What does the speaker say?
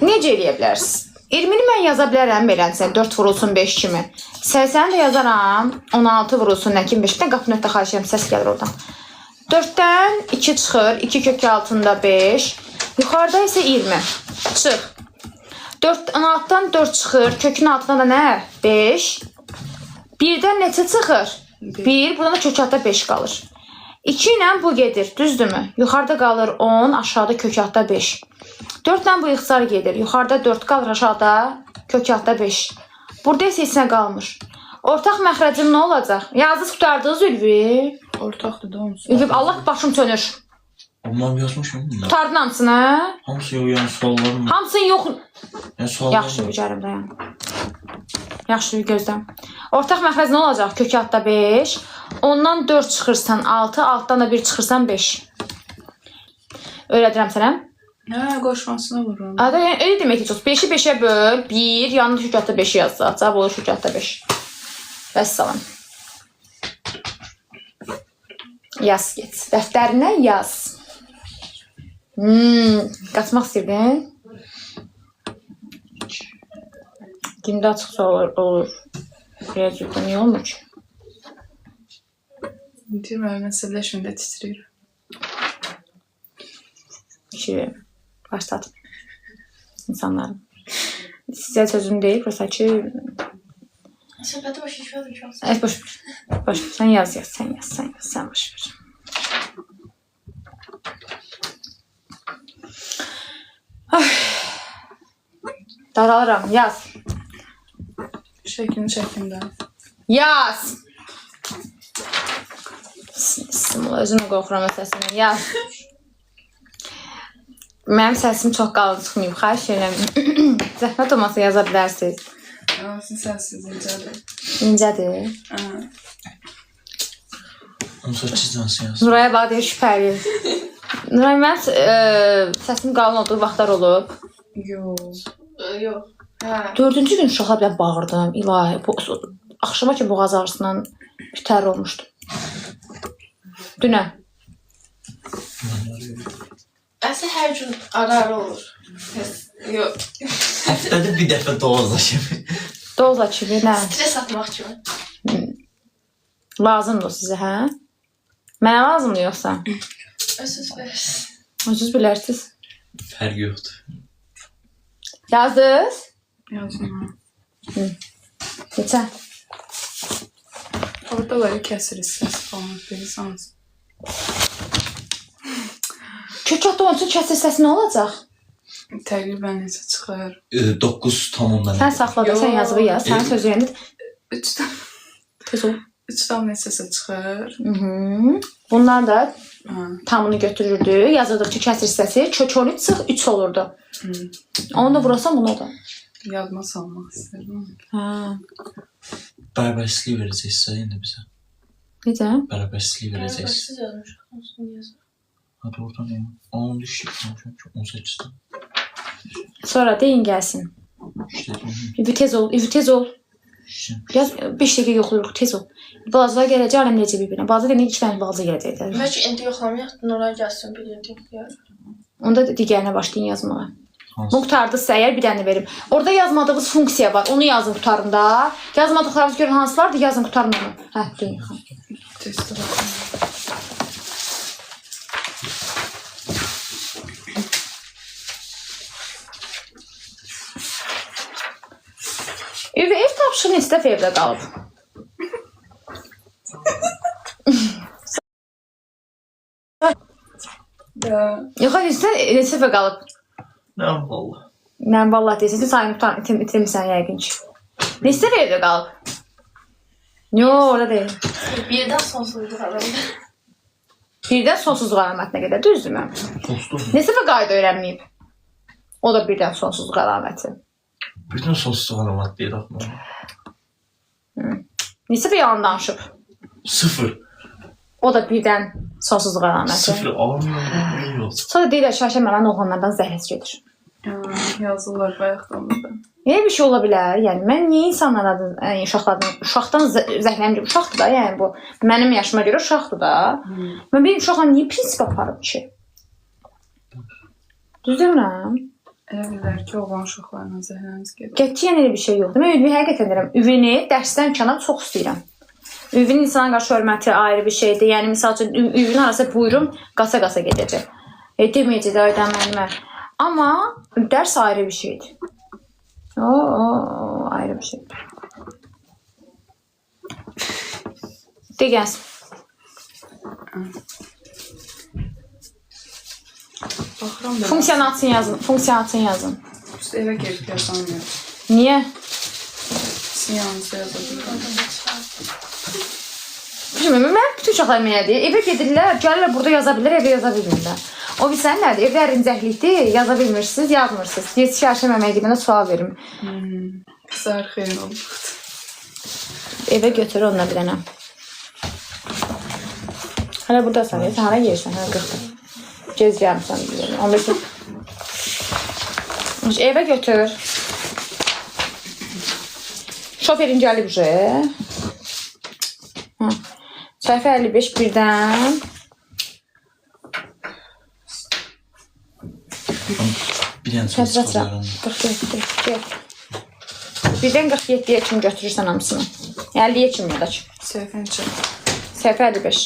Necə eləyə bilərsiniz? 20-ni mən yaza bilərəm belənsə 4 vurulsun 5 kimi. 80-i də yazaram 16 vurulsun nə kimi 5. Bir də qapı nöqtə xahiş edirəm, səs gəlir oradan. 4-dən 2 çıxır, 2 kök altında 5. Yuxarıda isə 20. Çıx. 16-dan 4 çıxır, kökün altında da nə? 5. 1-dən neçə çıxır? 1, buradan da kök altında 5 qalır. 2 ilə bu gedir, düzdürmü? Yuxarıda qalır 10, aşağıda kök altında 5. 4 ilə bu ixtisar gedir. Yuxarıda 4 qalır, aşağıda kök altında 5. Burada isə heç nə qalmır. Ortaq məxrəcim nə olacaq? Yazdınız, qutardınız Ülvi? Ortaqdır da hamısı. Ülvi, Allah başım sönür. Amma yazmışam bunlar. Qutardın hamısını? Hamısı yox, yəni suallarım. Hamısını yox. Yəni suallarım. Yaxşı, Ülvi, dayan. Yaxşı, Ülvi, gözləm. Ortaq məxrəc nə olacaq? Kök altında 5. Ondan 4 çıxırsan 6, altdan da 1 çıxırsan 5. Öyrədirəm sənə. Hə, qoşmasına vururum. Ada, yəni elə demək ki, 5-i 5-ə böl, 1, yanında kök altında 5-i yazacaq. Cavab olur kök altında 5. Vəssalam. Yaz get. Dəftərinə yaz. Qaçmaq istəyirdin? Gündə açıq sual olur. Riyaziyyatda niyə olmur ki? Deyirəm, məsələşmində titrəyir. Ki, başladım. İnsanlarım. Sizə sözüm deyil, prosta ki... Söhbəti başa düşmədim ki, olsun. Boş ver. Boş ver. Sən yaz. Sən boş ver. Daralıram. Yaz. Şəklini çəkim də. Yaz. Özümü qorxuram səsindən. Yaz. Mənim səsim çox qalın çıxmayıb. Xahiş edirəm. Zəhmət olmasa yaza bilərsiniz. Sizin səssiz incədir. İncədir. Hamısı çizdansı yaz. Nuraya bax deyir şübhəli. Nuray, mənim səsim qalın olduğu vaxtlar olub. Yox. Yox. Hə. 4-cü gün uşağa belə bağırdım. İlahi. Axşama ki boğaz ağrısından bitər olmuşdu. Dünən. Əslində hər gün ara-ara olur. Yox. Həftədə bir dəfə doza kimi. Doza kimi, nə? Stres atmaq kimi. Lazımdır sizə, hə? Mənə lazımdır yoxsa? Özünüz verirsiniz. Özünüz bilərsiniz. Fərq yoxdur. Yazdınız? Yazma. Neçə? Orada var kəsir hissəsi falan. Bilirsiniz. Kök altında onun üçün kəsir hissəsi nə olacaq? Təqribən necə çıxır? 9 tam ondan. Sən saxla da, sən yazığı yaz. Sənin sözü yendir. 3-dən Tez ol. 3-dən neçəsə çıxır? Bundan da tamını götürürdü. Yazırdı ki, kəsir hissəsi. Kök 13 çıx 3 olurdu. Onu da vurasan bunu da. Yadıma salmaq istəyirəm. Bərabərsizlik verəcəksə indi bizə. Necə? Bərabərsizlik verəcəksə. Siz yazmışsınız. Hadi oradan ya. 10 düşük. 18'den. Sonra deyin gəlsin. İşte. İvi tez ol. İşte. Yaz 5 dəqiqə yoxlayırıq, tez ol. Balacalar gələcək, aləm necə bir-birinə. Balaca deyək 2 dənə balaca gələcəklər. Bəlkə indi yoxlamayaq, Nuray gəlsin, bilirdik ya. Onda digərinə başlayın yazmağa. Bu qutardınızsa əgər bir dənə verim. Orada yazmadığınız funksiya var. Onu yazın qutarın da. Yazmadıqlarınız görün hansılardır, yazın qutarın onu. Hə, deyin. Testə baxın. Ev tapşırıq neçə dəfə evdə qalıb? Yox, neçə dəfə qalıb? Nə valla? Mən vallahi deyirsən, sayını itirmişsən yəqin ki. Neçə dəfə evdə qalıb? Yox, orada deyil. Birdən sonsuzluq aramda. Birdən sonsuzluq əlamətinə qədər, düzdür mən? Dostum. Neçə dəfə qayda öyrənməyib? O da birdən sonsuzluq əlaməti. Birdən sonsuzluq əlaməti deyir axı. Neçə dəfə yalan danışıb? 0. O da birdən sonsuzluq əlaməti. 0 almıyor. Sonra deyirlər, şaşə mənə oğlanlardan zəhləs gedir. Yazırlar bayaqdan da. Elə bir şey ola bilər. Yəni mən niyə insanlardan, uşaqdan zəhləmir? Uşaqdır da, yəni bu mənim yaşıma görə uşaqdır da. Mən benim uşaqla niyə prinsip aparım ki? Düzdürmürəm? Elə bilər ki, oğlan uşaqlarla zəhləniz gedir. Qətiyyən elə bir şey yoxdur. Mən ÜVV həqiqətən deyirəm. ÜVV-ni dərsdən kənar çox istəyirəm. ÜVV-nin insana qarşı hörməti ayrı bir şeydir. Yəni misal üçün ÜVV-nin arası buyurum qasa-qasa gedəcək. Deməyəcək də aydan müəllimə. Amma dərs ayrı bir şeydir. Ayrı bir şeydir. Deyəsən. Baxıram da. Funksiyanatını yazın. Funksiyanatını yazın. İşte evə gedib yazamıyorum. Niyə? Siyanızda yazabilirim. Mən bütün uşaqlar mənədir. Evə gedirlər, gəlirlər burada yaza bilirlər, evə yaza bilmirlər. O bilsən nədir? Evdə rincəklikdir, yaza bilmirsiniz, yazmırsınız. Yetişərşəm əmək deyəndə sual verim. Qızlar xeyir oldu. Evə götür onunla bir dənə. Hələ buradasan, sən hara yersən? Hə, 40. Gez gəlmişsən. 15. Evə götür. Şoferin gəlib uje. Səhifə 55 birdən. Bir dənə söz çıxarıyorum. 47. Birdən 47-yə kimi götürürsən hamısını. 50-yə kimi yadaq. Səhifəni çək. Səhifə 55.